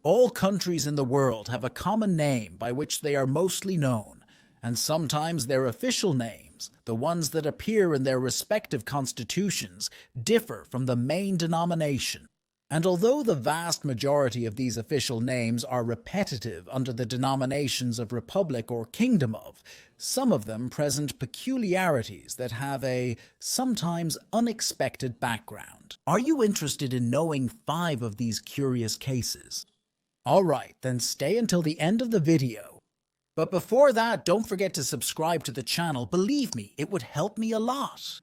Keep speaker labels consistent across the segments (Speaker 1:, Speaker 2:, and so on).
Speaker 1: All countries in the world have a common name by which they are mostly known, and sometimes their official names, the ones that appear in their respective constitutions, differ from the main denomination. And although the vast majority of these official names are repetitive under the denominations of Republic or Kingdom of, some of them present peculiarities that have a sometimes unexpected background. Are you interested in knowing 5 of these curious cases? Alright, then stay until the end of the video. But before that, don't forget to subscribe to the channel. Believe me, it would help me a lot.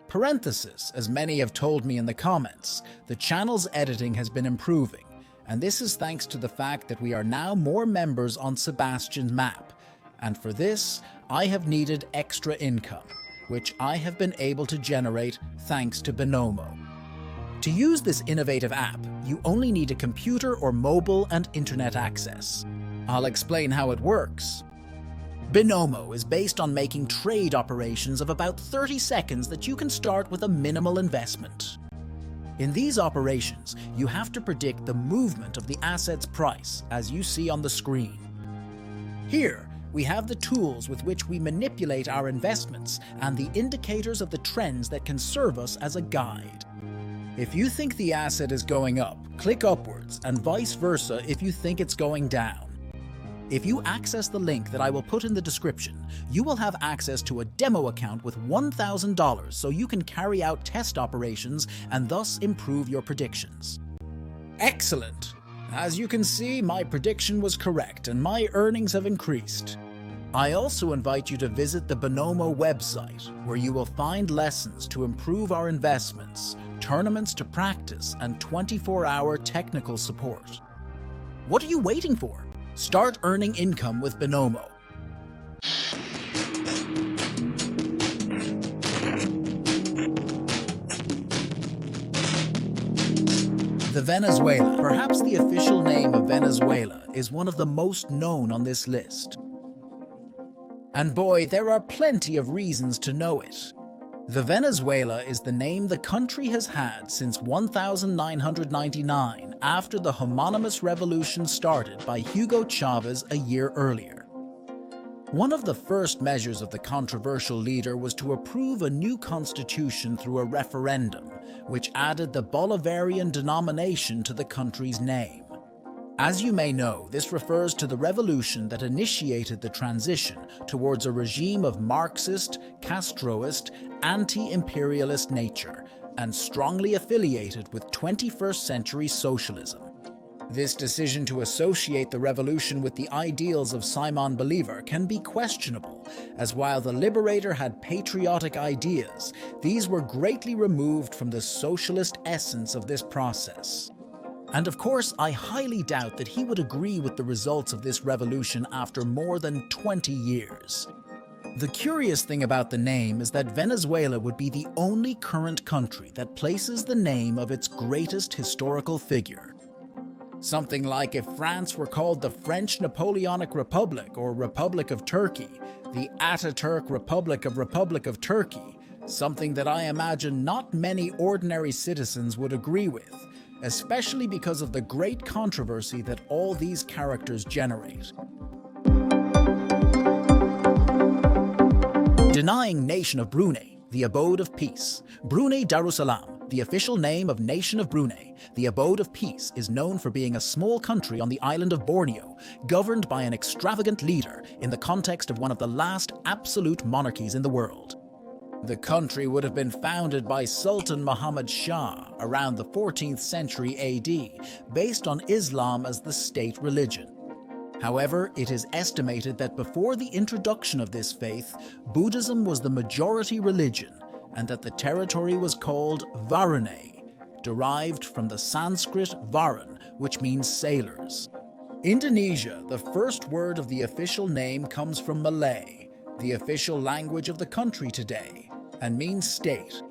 Speaker 1: Parenthesis, as many have told me in the comments, the channel's editing has been improving, and this is thanks to the fact that we are now more members on Sebastian's map, and for this, I have needed extra income, which I have been able to generate thanks to Binomo. To use this innovative app, you only need a computer or mobile and internet access. I'll explain how it works. Binomo is based on making trade operations of about 30 seconds that you can start with a minimal investment. In these operations, you have to predict the movement of the asset's price, as you see on the screen. Here, we have the tools with which we manipulate our investments and the indicators of the trends that can serve us as a guide. If you think the asset is going up, click upwards, and vice versa if you think it's going down. If you access the link that I will put in the description, you will have access to a demo account with $1,000 so you can carry out test operations and thus improve your predictions. Excellent! As you can see, my prediction was correct and my earnings have increased. I also invite you to visit the Binomo website, where you will find lessons to improve our investments, tournaments to practice, and 24-hour technical support. What are you waiting for? Start earning income with Binomo. The Venezuela. Perhaps the official name of Venezuela is one of the most known on this list. And boy, there are plenty of reasons to know it. The Venezuela is the name the country has had since 1999, after the homonymous revolution started by Hugo Chavez a year earlier. One of the first measures of the controversial leader was to approve a new constitution through a referendum, which added the Bolivarian denomination to the country's name. As you may know, this refers to the revolution that initiated the transition towards a regime of Marxist, Castroist, anti-imperialist nature, and strongly affiliated with 21st century socialism. This decision to associate the revolution with the ideals of Simón Bolívar can be questionable, as while the liberator had patriotic ideas, these were greatly removed from the socialist essence of this process. And of course, I highly doubt that he would agree with the results of this revolution after more than 20 years. The curious thing about the name is that Venezuela would be the only current country that places the name of its greatest historical figure. Something like if France were called the French Napoleonic Republic or Republic of Turkey, the Ataturk Republic of Turkey, something that I imagine not many ordinary citizens would agree with, especially because of the great controversy that all these characters generate. Denying Nation of Brunei, the Abode of Peace. Brunei Darussalam, the official name of Nation of Brunei, the Abode of Peace, is known for being a small country on the island of Borneo, governed by an extravagant leader in the context of one of the last absolute monarchies in the world. The country would have been founded by Sultan Muhammad Shah around the 14th century AD, based on Islam as the state religion. However, it is estimated that before the introduction of this faith, Buddhism was the majority religion, and that the territory was called Varunai, derived from the Sanskrit Varun, which means sailors. Indonesia, the first word of the official name, comes from Malay, the official language of the country today, and means state.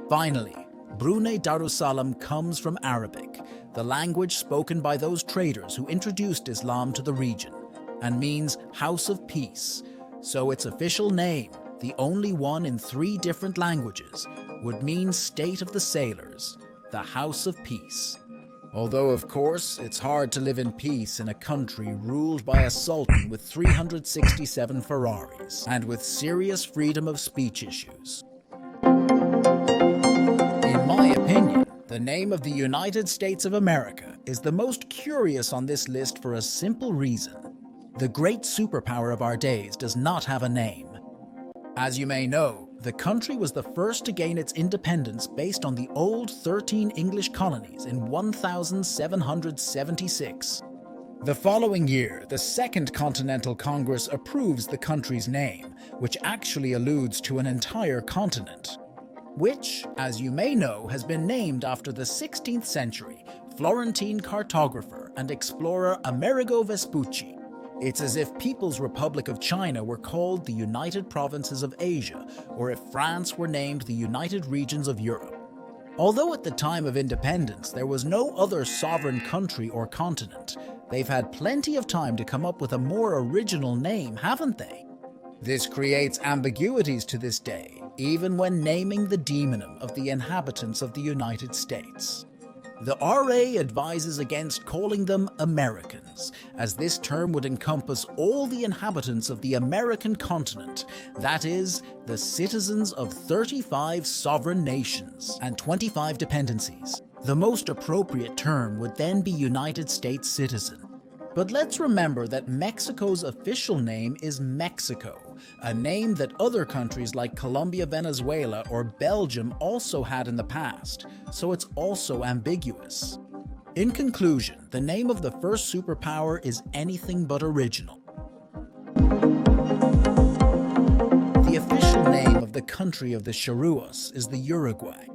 Speaker 1: Finally, Brunei Darussalam comes from Arabic, the language spoken by those traders who introduced Islam to the region, and means House of Peace, so its official name, the only one in 3 different languages, would mean State of the Sailors, the House of Peace. Although, of course, it's hard to live in peace in a country ruled by a sultan with 367 Ferraris and with serious freedom of speech issues. In my opinion, the name of the United States of America is the most curious on this list for a simple reason. The great superpower of our days does not have a name. As you may know, the country was the first to gain its independence based on the old 13 English colonies in 1776. The following year, the Second Continental Congress approves the country's name, which actually alludes to an entire continent, which, as you may know, has been named after the 16th century Florentine cartographer and explorer Amerigo Vespucci. It's as if People's Republic of China were called the United Provinces of Asia, or if France were named the United Regions of Europe. Although at the time of independence there was no other sovereign country or continent, they've had plenty of time to come up with a more original name, haven't they? This creates ambiguities to this day, even when naming the demonym of the inhabitants of the United States. The RA advises against calling them Americans, as this term would encompass all the inhabitants of the American continent, that is, the citizens of 35 sovereign nations and 25 dependencies. The most appropriate term would then be United States citizen. But let's remember that Mexico's official name is Mexico, a name that other countries like Colombia, Venezuela, or Belgium also had in the past, so it's also ambiguous. In conclusion, the name of the first superpower is anything but original. The official name of the country of the Charruas is the Uruguay.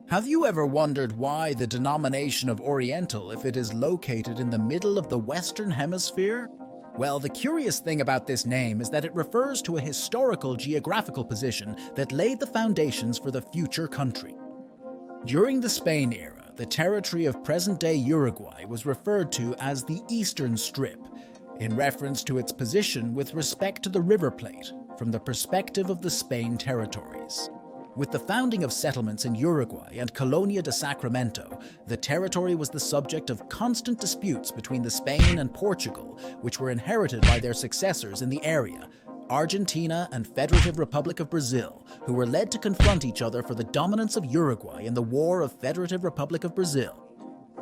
Speaker 1: Have you ever wondered why the denomination of Oriental if it is located in the middle of the Western Hemisphere? Well, the curious thing about this name is that it refers to a historical geographical position that laid the foundations for the future country. During the Spain era, the territory of present-day Uruguay was referred to as the Eastern Strip, in reference to its position with respect to the River Plate, from the perspective of the Spain territories. With the founding of settlements in Uruguay and Colonia de Sacramento, the territory was the subject of constant disputes between the Spain and Portugal, which were inherited by their successors in the area, Argentina and Federative Republic of Brazil, who were led to confront each other for the dominance of Uruguay in the War of Federative Republic of Brazil.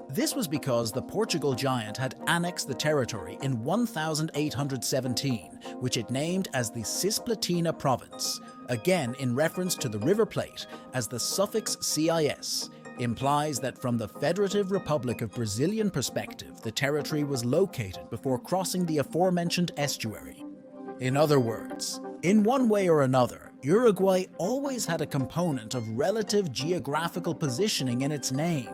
Speaker 1: This was because the Portugal giant had annexed the territory in 1817, which it named as the Cisplatina province, again in reference to the River Plate, as the suffix CIS implies that from the Federative Republic of Brazilian perspective, the territory was located before crossing the aforementioned estuary. In other words, in one way or another, Uruguay always had a component of relative geographical positioning in its name.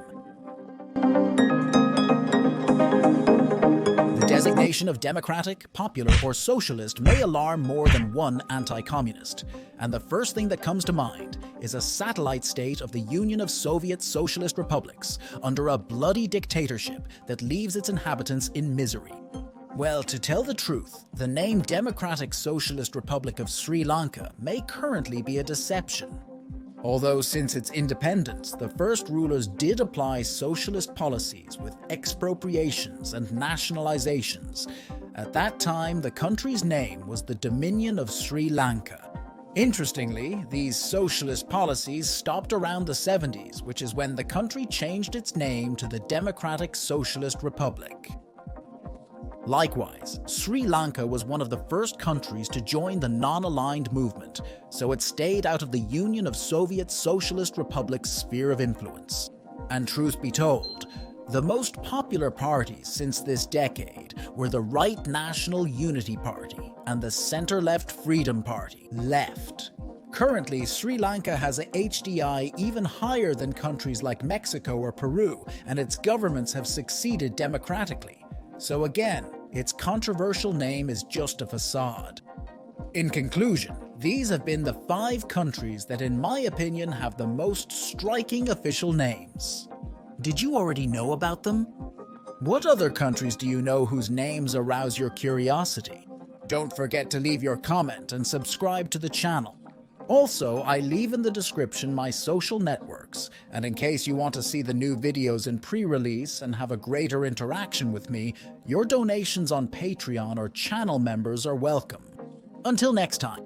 Speaker 1: The designation of democratic, popular, or socialist may alarm more than one anti-communist, and the first thing that comes to mind is a satellite state of the Union of Soviet Socialist Republics under a bloody dictatorship that leaves its inhabitants in misery. Well, to tell the truth, the name Democratic Socialist Republic of Sri Lanka may currently be a deception. Although since its independence, the first rulers did apply socialist policies with expropriations and nationalizations, at that time the country's name was the Dominion of Sri Lanka. Interestingly, these socialist policies stopped around the 70s, which is when the country changed its name to the Democratic Socialist Republic. Likewise, Sri Lanka was one of the first countries to join the non-aligned movement, so it stayed out of the Union of Soviet Socialist Republics' sphere of influence. And truth be told, the most popular parties since this decade were the Right National Unity Party and the Center-Left Freedom Party, Left. Currently, Sri Lanka has a HDI even higher than countries like Mexico or Peru, and its governments have succeeded democratically. So again, its controversial name is just a facade. In conclusion, these have been the 5 countries that in my opinion have the most striking official names. Did you already know about them? What other countries do you know whose names arouse your curiosity? Don't forget to leave your comment and subscribe to the channel. Also, I leave in the description my social networks, and in case you want to see the new videos in pre-release and have a greater interaction with me, your donations on Patreon or channel members are welcome. Until next time.